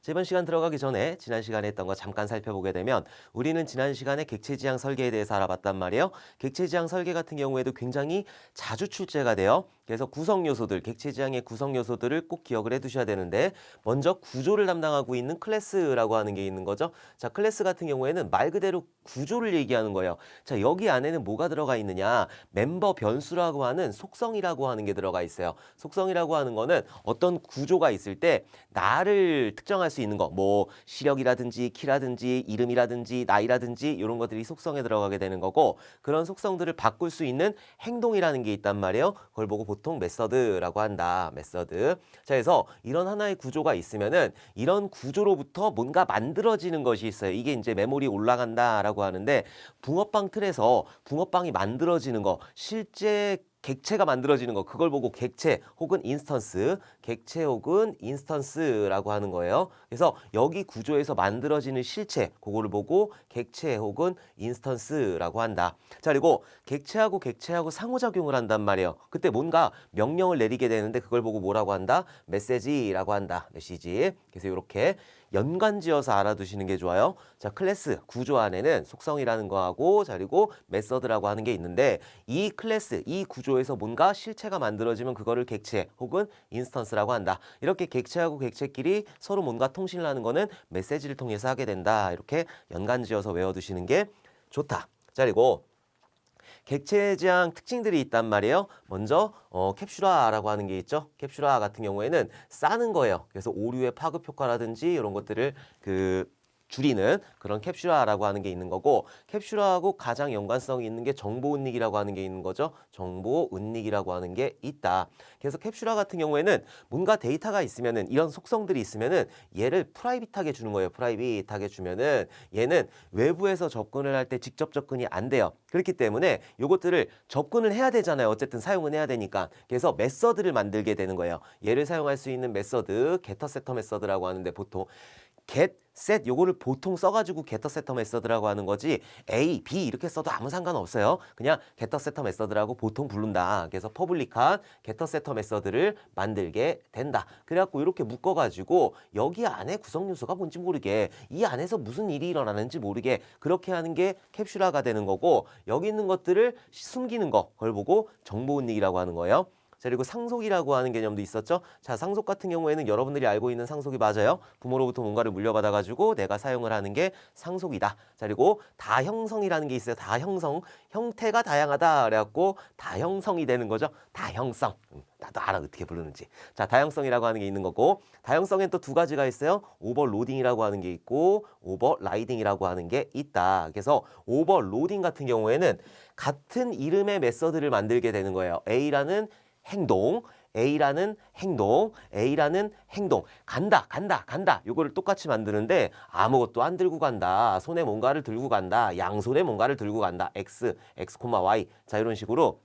자, 이번 시간 들어가기 전에 지난 시간에 했던 거 잠깐 살펴보게 되면 우리는 지난 시간에 객체지향 설계에 대해서 알아봤단 말이에요. 객체지향 설계 같은 경우에도 굉장히 자주 출제가 돼요. 그래서 구성 요소들, 객체지향의 구성 요소들을 꼭 기억을 해두셔야 되는데 먼저 구조를 담당하고 있는 클래스라고 하는 게 있는 거죠. 자, 클래스 같은 경우에는 말 그대로 구조를 얘기하는 거예요. 자, 여기 안에는 뭐가 들어가 있느냐? 멤버 변수라고 하는 속성이라고 하는 게 들어가 있어요. 속성이라고 하는 거는 어떤 구조가 있을 때 나를 특정할 수 있는 거, 뭐 시력이라든지 키라든지 이름이라든지 나이라든지 이런 것들이 속성에 들어가게 되는 거고, 그런 속성들을 바꿀 수 있는 행동이라는 게 있단 말이에요. 그걸 보고 보통 메서드라고 한다. 메서드. 자, 그래서 이런 하나의 구조가 있으면은 이런 구조로부터 뭔가 만들어지는 것이 있어요. 이게 이제 메모리 올라간다라고 하는데, 붕어빵 틀에서 붕어빵이 만들어지는 거, 실제 객체가 만들어지는 거, 그걸 보고 객체 혹은 인스턴스라고 하는 거예요. 그래서 여기 구조에서 만들어지는 실체, 그거를 보고 객체 혹은 인스턴스라고 한다. 자, 그리고 객체하고 상호작용을 한단 말이에요. 그때 뭔가 명령을 내리게 되는데 그걸 보고 뭐라고 한다? 메시지라고 한다. 메시지. 그래서 이렇게 연관지어서 알아두시는 게 좋아요. 자, 클래스 구조 안에는 속성이라는 거하고, 자, 그리고 메서드라고 하는 게 있는데, 이 클래스, 이 구조에서 뭔가 실체가 만들어지면 그거를 객체 혹은 인스턴스라고 한다. 이렇게 객체하고 객체끼리 서로 뭔가 통신을 하는 거는 메시지를 통해서 하게 된다. 이렇게 연관지어서 외워두시는 게 좋다. 자, 그리고 객체지향 특징들이 있단 말이에요. 먼저 캡슐화라고 하는 게 있죠. 캡슐화 같은 경우에는 싸는 거예요. 그래서 오류의 파급 효과라든지 이런 것들을 줄이는 그런 캡슐화라고 하는 게 있는 거고, 캡슐화하고 가장 연관성이 있는 게 정보은닉이라고 하는 게 있는 거죠. 정보은닉이라고 하는 게 있다. 그래서 캡슐화 같은 경우에는 뭔가 데이터가 있으면은, 이런 속성들이 있으면은 얘를 프라이빗하게 주는 거예요. 프라이빗하게 주면은 얘는 외부에서 접근을 할 때 직접 접근이 안 돼요. 그렇기 때문에 요것들을 접근을 해야 되잖아요. 어쨌든 사용은 해야 되니까. 그래서 메서드를 만들게 되는 거예요. 얘를 사용할 수 있는 메서드, 게터 세터 메서드라고 하는데, 보통 get, set 요거를 보통 써가지고 getter setter 메서드라고 하는 거지, A, B 이렇게 써도 아무 상관없어요. 그냥 getter setter 메서드라고 보통 부른다. 그래서 퍼블릭한 getter setter 메서드를 만들게 된다. 그래갖고 이렇게 묶어가지고 여기 안에 구성 요소가 뭔지 모르게, 이 안에서 무슨 일이 일어나는지 모르게 그렇게 하는 게 캡슐화가 되는 거고, 여기 있는 것들을 숨기는 거, 그걸 보고 정보은닉이라고 하는 거예요. 자, 그리고 상속이라고 하는 개념도 있었죠. 자, 상속 같은 경우에는 여러분들이 알고 있는 상속이 맞아요. 부모로부터 뭔가를 물려받아가지고 내가 사용을 하는 게 상속이다. 자, 그리고 다형성이라는 게 있어요. 다형성. 형태가 다양하다. 그래갖고 다형성이 되는 거죠. 다형성. 나도 알아, 어떻게 부르는지. 자, 다형성이라고 하는 게 있는 거고, 다형성엔 또 두 가지가 있어요. 오버로딩이라고 하는 게 있고, 오버라이딩이라고 하는 게 있다. 그래서 오버로딩 같은 경우에는 같은 이름의 메서드를 만들게 되는 거예요. A라는 행동, A라는 행동, 간다. 요거를 똑같이 만드는데 아무것도 안 들고 간다. 손에 뭔가를 들고 간다. 양손에 뭔가를 들고 간다. X, Y. 자, 이런 식으로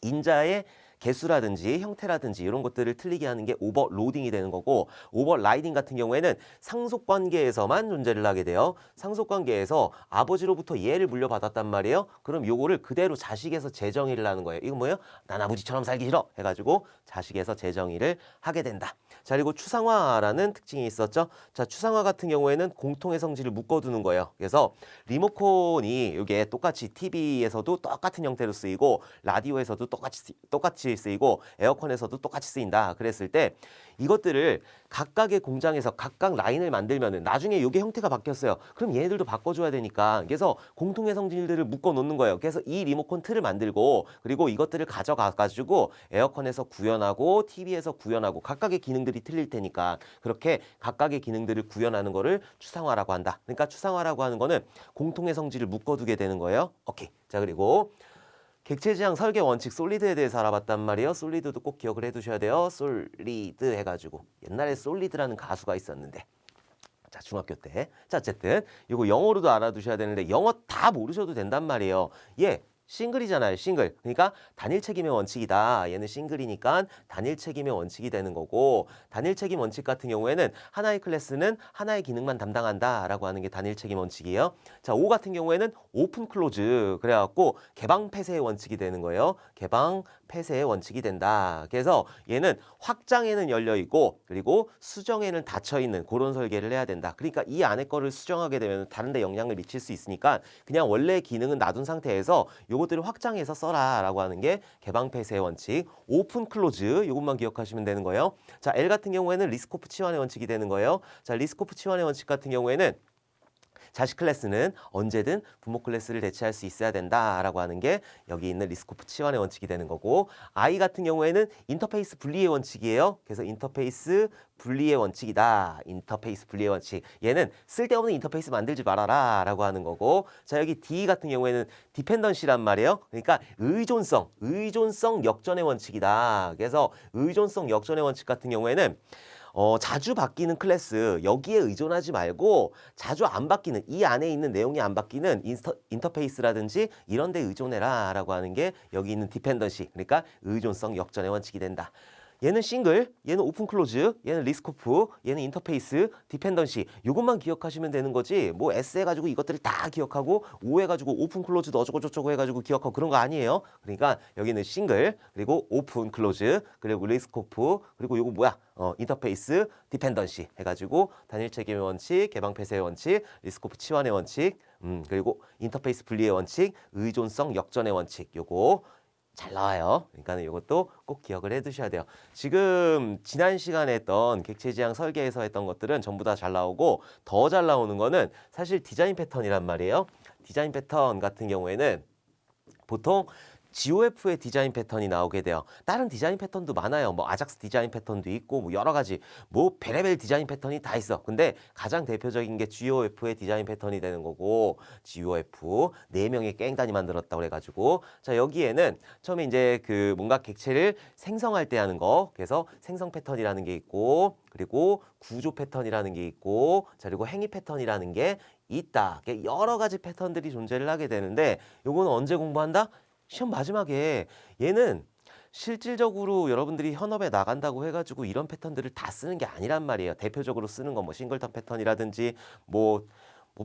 인자의 개수라든지 형태라든지 이런 것들을 틀리게 하는 게 오버로딩이 되는 거고, 오버라이딩 같은 경우에는 상속관계에서만 존재를 하게 돼요. 상속관계에서 아버지로부터 얘를 물려받았단 말이에요. 그럼 요거를 그대로 자식에서 재정의를 하는 거예요. 이건 뭐예요? 난 아버지처럼 살기 싫어 해가지고 자식에서 재정의를 하게 된다. 자, 그리고 추상화라는 특징이 있었죠. 자, 추상화 같은 경우에는 공통의 성질을 묶어두는 거예요. 그래서 리모컨이 이게 똑같이 TV에서도 똑같은 형태로 쓰이고, 라디오에서도 똑같이 쓰이고, 에어컨에서도 똑같이 쓰인다. 그랬을 때 이것들을 각각의 공장에서 각각 라인을 만들면은 나중에 이게 형태가 바뀌었어요. 그럼 얘네들도 바꿔줘야 되니까, 그래서 공통의 성질들을 묶어 놓는 거예요. 그래서 이 리모컨 틀을 만들고, 그리고 이것들을 가져가가지고 에어컨에서 구현하고 TV에서 구현하고, 각각의 기능들이 틀릴 테니까 그렇게 각각의 기능들을 구현하는 거를 추상화라고 한다. 그러니까 추상화라고 하는 거는 공통의 성질을 묶어두게 되는 거예요. 오케이. 자, 그리고 객체지향 설계 원칙 솔리드에 대해서 알아봤단 말이에요. 솔리드도 꼭 기억을 해두셔야 돼요. 솔리드 해가지고 옛날에 솔리드라는 가수가 있었는데, 자, 중학교 때. 자, 어쨌든 이거 영어로도 알아두셔야 되는데 영어 다 모르셔도 된단 말이에요. 예, 싱글이잖아요. 싱글. 그러니까 단일 책임의 원칙이다. 얘는 싱글이니까 단일 책임의 원칙이 되는 거고 단일 책임 원칙 같은 경우에는 하나의 클래스는 하나의 기능만 담당한다라고 하는 게 단일 책임 원칙이에요. 자, 5 같은 경우에는 오픈 클로즈 그래갖고 개방 폐쇄의 원칙이 되는 거예요. 개방 폐쇄의 원칙이 된다. 그래서 얘는 확장에는 열려 있고 그리고 수정에는 닫혀 있는 그런 설계를 해야 된다. 그러니까 이 안에 거를 수정하게 되면 다른 데 영향을 미칠 수 있으니까 그냥 원래 기능은 놔둔 상태에서 요것들을 확장해서 써라라고 하는 게 개방 폐쇄의 원칙. 오픈 클로즈 이것만 기억하시면 되는 거예요. 자, L 같은 경우에는 리스코프 치환의 원칙이 되는 거예요. 자, 리스코프 치환의 원칙 같은 경우에는 자식 클래스는 언제든 부모 클래스를 대체할 수 있어야 된다라고 하는 게 여기 있는 리스코프 치환의 원칙이 되는 거고 I 같은 경우에는 인터페이스 분리의 원칙이에요. 그래서 인터페이스 분리의 원칙이다. 인터페이스 분리의 원칙. 얘는 쓸데없는 인터페이스 만들지 말아라 라고 하는 거고 자 여기 D 같은 경우에는 디펜던시란 말이에요. 그러니까 의존성 역전의 원칙이다. 그래서 의존성 역전의 원칙 같은 경우에는 자주 바뀌는 클래스 여기에 의존하지 말고 자주 안 바뀌는 이 안에 있는 내용이 안 바뀌는 인터페이스라든지 이런 데 의존해라 라고 하는 게 여기 있는 디펜던시 그러니까 의존성 역전의 원칙이 된다. 얘는 싱글, 얘는 오픈 클로즈, 얘는 리스코프, 얘는 인터페이스, 디펜던시 이것만 기억하시면 되는 거지 뭐 S 해가지고 이것들을 다 기억하고 O 해가지고 오픈 클로즈도 어쩌고 저쩌고 해가지고 기억하고 그런 거 아니에요. 그러니까 여기는 싱글 그리고 오픈 클로즈 그리고 리스코프 그리고 이거 뭐야 인터페이스, 디펜던시 해가지고 단일 책임의 원칙, 개방 폐쇄의 원칙, 리스코프 치환의 원칙 그리고 인터페이스 분리의 원칙, 의존성 역전의 원칙 요거 잘 나와요. 그러니까 이것도 꼭 기억을 해 두셔야 돼요. 지금 지난 시간에 했던 객체지향 설계에서 했던 것들은 전부 다 잘 나오고 더 잘 나오는 거는 사실 디자인 패턴이란 말이에요. 디자인 패턴 같은 경우에는 보통 GOF의 디자인 패턴이 나오게 돼요. 다른 디자인 패턴도 많아요. 뭐 아작스 디자인 패턴도 있고 뭐 여러 가지 뭐 베레벨 디자인 패턴이 다 있어. 근데 가장 대표적인 게 GOF의 디자인 패턴이 되는 거고 GOF 4명의 깽단이 만들었다고 그래가지고 자 여기에는 처음에 이제 그 뭔가 객체를 생성할 때 하는 거 그래서 생성 패턴이라는 게 있고 그리고 구조 패턴이라는 게 있고 자 그리고 행위 패턴이라는 게 있다. 여러 가지 패턴들이 존재를 하게 되는데 요거는 언제 공부한다? 시험 마지막에 얘는 실질적으로 여러분들이 현업에 나간다고 해가지고 이런 패턴들을 다 쓰는 게 아니란 말이에요. 대표적으로 쓰는 건 뭐 싱글턴 패턴이라든지 뭐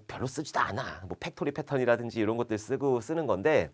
별로 쓰지도 않아. 뭐 팩토리 패턴이라든지 이런 것들 쓰는 건데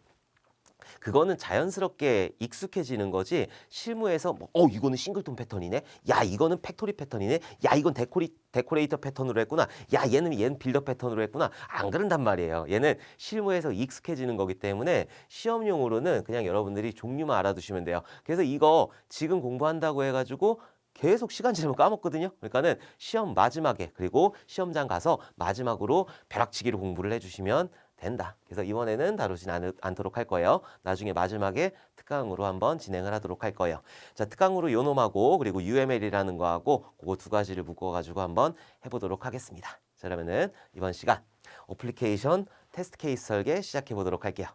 그거는 자연스럽게 익숙해지는 거지 실무에서 뭐, 이거는 싱글톤 패턴이네. 야 이거는 팩토리 패턴이네. 야 이건 데코레이터 패턴으로 했구나. 야 얘는 빌더 패턴으로 했구나. 안 그런단 말이에요. 얘는 실무에서 익숙해지는 거기 때문에 시험용으로는 그냥 여러분들이 종류만 알아두시면 돼요. 그래서 이거 지금 공부한다고 해가지고 계속 시간 지나면 까먹거든요. 그러니까는 시험 마지막에 그리고 시험장 가서 마지막으로 벼락치기로 공부를 해주시면 된다. 그래서 이번에는 다루진 않도록 할 거예요. 나중에 마지막에 특강으로 한번 진행을 하도록 할 거예요. 자, 특강으로 요놈하고 그리고 UML이라는 거하고 그거 두 가지를 묶어가지고 한번 해보도록 하겠습니다. 자, 그러면은 이번 시간 어플리케이션 테스트 케이스 설계 시작해 보도록 할게요.